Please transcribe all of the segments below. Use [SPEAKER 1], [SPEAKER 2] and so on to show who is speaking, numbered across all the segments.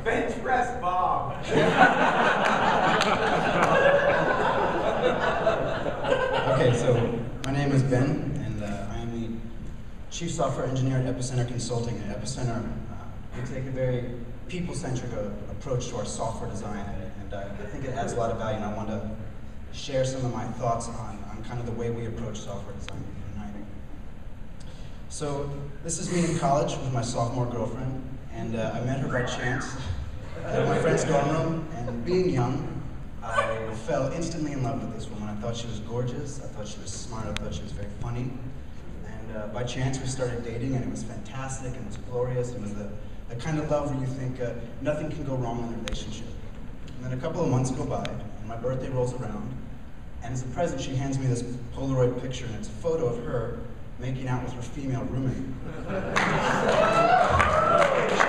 [SPEAKER 1] Bench press Bob.
[SPEAKER 2] Okay, so my name is Ben, and I am the Chief Software Engineer at Epicenter Consulting. At Epicenter, we take a very people-centric approach to our software design, and I think it adds a lot of value, and I want to share some of my thoughts on kind of the way we approach software design tonight. So this is me in college with my sophomore girlfriend, and I met her by chance at my friend's dorm room, and being young, I fell instantly in love with this woman. I thought she was gorgeous, I thought she was smart, I thought she was very funny. And by chance we started dating, and it was fantastic, and it was glorious. It was the kind of love where you think nothing can go wrong in a relationship. And then a couple of months go by, and my birthday rolls around, and as a present she hands me this Polaroid picture, and it's a photo of her making out with her female roommate. She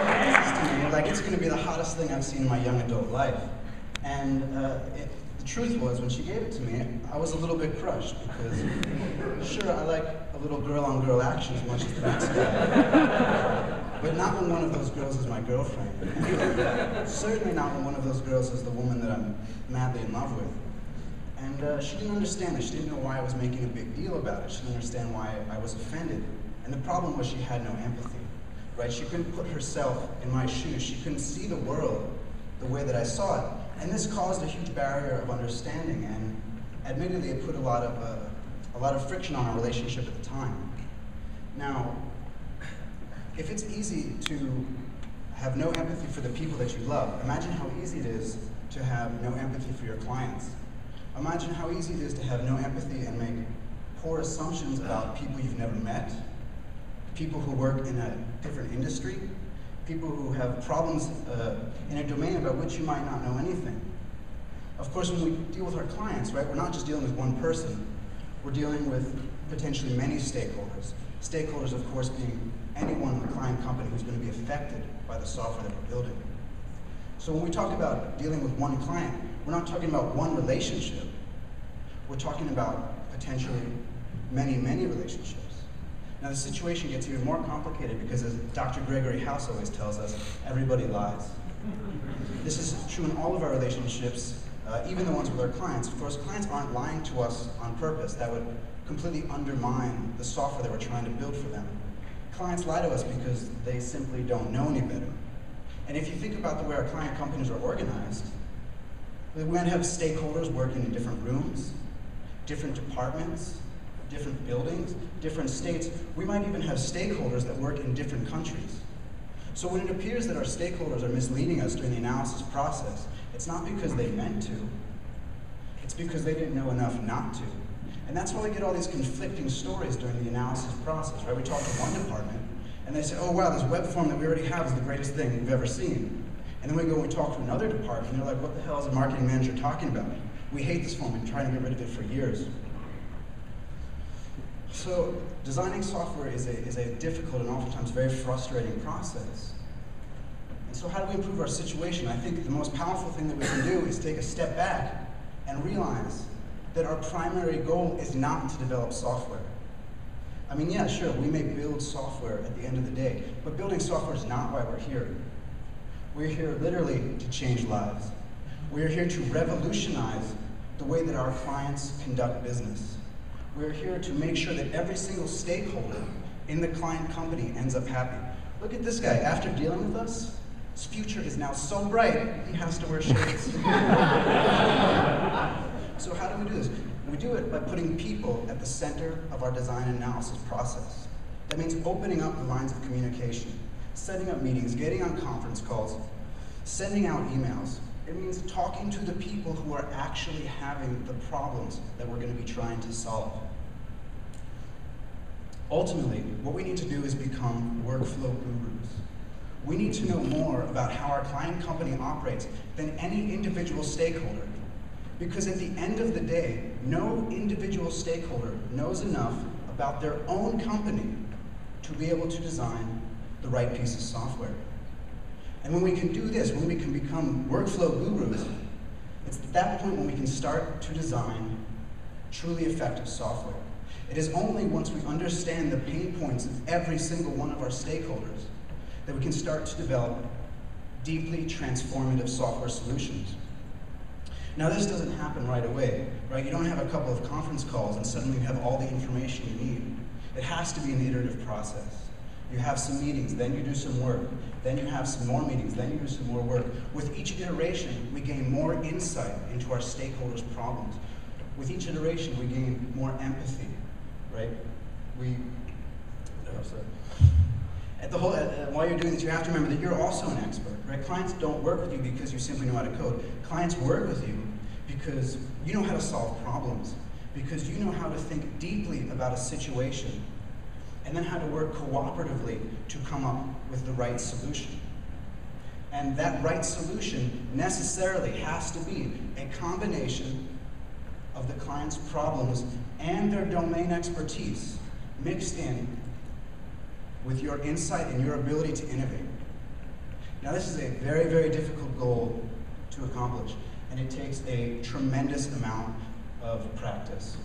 [SPEAKER 2] hands this to me like it's going to be the hottest thing I've seen in my young adult life. And the truth was, when she gave it to me, I was a little bit crushed, because sure, I like a little girl-on-girl action as much as the next guy, but not when one of those girls is my girlfriend. And certainly not when one of those girls is the woman that I'm madly in love with. And she didn't understand it. She didn't know why I was making a big deal about it. She didn't understand why I was offended. And the problem was she had no empathy, right? She couldn't put herself in my shoes. She couldn't see the world the way that I saw it. And this caused a huge barrier of understanding, and admittedly it put a lot of friction on our relationship at the time. Now, if it's easy to have no empathy for the people that you love, imagine how easy it is to have no empathy for your clients. Imagine how easy it is to have no empathy and make poor assumptions about people you've never met, people who work in a different industry, people who have problems in a domain about which you might not know anything. Of course, when we deal with our clients, right, we're not just dealing with one person, we're dealing with potentially many stakeholders. Stakeholders, of course, being anyone in the client company who's going to be affected by the software that we're building. So when we talk about dealing with one client, we're not talking about one relationship. We're talking about potentially many, many relationships. Now the situation gets even more complicated because, as Dr. Gregory House always tells us, everybody lies. This is true in all of our relationships, even the ones with our clients. Of course, clients aren't lying to us on purpose. That would completely undermine the software that we're trying to build for them. Clients lie to us because they simply don't know any better. And if you think about the way our client companies are organized, we might have stakeholders working in different rooms, different departments, different buildings, different states. We might even have stakeholders that work in different countries. So when it appears that our stakeholders are misleading us during the analysis process, it's not because they meant to, it's because they didn't know enough not to. And that's why we get all these conflicting stories during the analysis process, right? We talk to one department, and they say, oh wow, this web form that we already have is the greatest thing we've ever seen. And then we go and we talk to another department, and they're like, what the hell is a marketing manager talking about? We hate this form, we've been trying to get rid of it for years. So designing software is a difficult and oftentimes very frustrating process. And so how do we improve our situation? I think the most powerful thing that we can do is take a step back and realize that our primary goal is not to develop software. I mean, yeah, sure, we may build software at the end of the day, but building software is not why we're here. We're here literally to change lives. We're here to revolutionize the way that our clients conduct business. We're here to make sure that every single stakeholder in the client company ends up happy. Look at this guy. After dealing with us, his future is now so bright, he has to wear shades. So how do we do this? We do it by putting people at the center of our design and analysis process. That means opening up the lines of communication, setting up meetings, getting on conference calls, sending out emails. It means talking to the people who are actually having the problems that we're going to be trying to solve. Ultimately, what we need to do is become workflow gurus. We need to know more about how our client company operates than any individual stakeholder. Because at the end of the day, no individual stakeholder knows enough about their own company to be able to design the right piece of software. And when we can do this, when we can become workflow gurus, it's at that point when we can start to design truly effective software. It is only once we understand the pain points of every single one of our stakeholders that we can start to develop deeply transformative software solutions. Now this doesn't happen right away, right? You don't have a couple of conference calls and suddenly you have all the information you need. It has to be an iterative process. You have some meetings, then you do some work, then you have some more meetings, then you do some more work. With each iteration, we gain more insight into our stakeholders' problems. With each iteration, we gain more empathy, right? While you're doing this, you have to remember that you're also an expert, right? Clients don't work with you because you simply know how to code. Clients work with you because you know how to solve problems, because you know how to think deeply about a situation, and then how to work cooperatively to come up with the right solution. And that right solution necessarily has to be a combination of the client's problems and their domain expertise mixed in with your insight and your ability to innovate. Now this is a very, very difficult goal to accomplish, and it takes a tremendous amount of practice.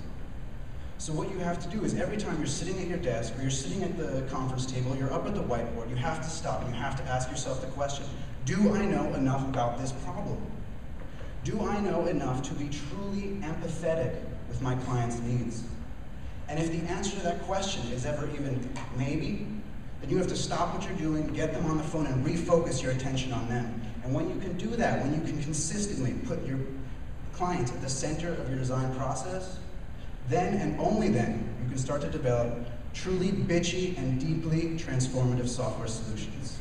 [SPEAKER 2] So what you have to do is every time you're sitting at your desk or you're sitting at the conference table, you're up at the whiteboard, you have to stop and you have to ask yourself the question, do I know enough about this problem? Do I know enough to be truly empathetic with my client's needs? And if the answer to that question is ever even maybe, then you have to stop what you're doing, get them on the phone, and refocus your attention on them. And when you can do that, when you can consistently put your clients at the center of your design process, then and only then you can start to develop truly bitchy and deeply transformative software solutions.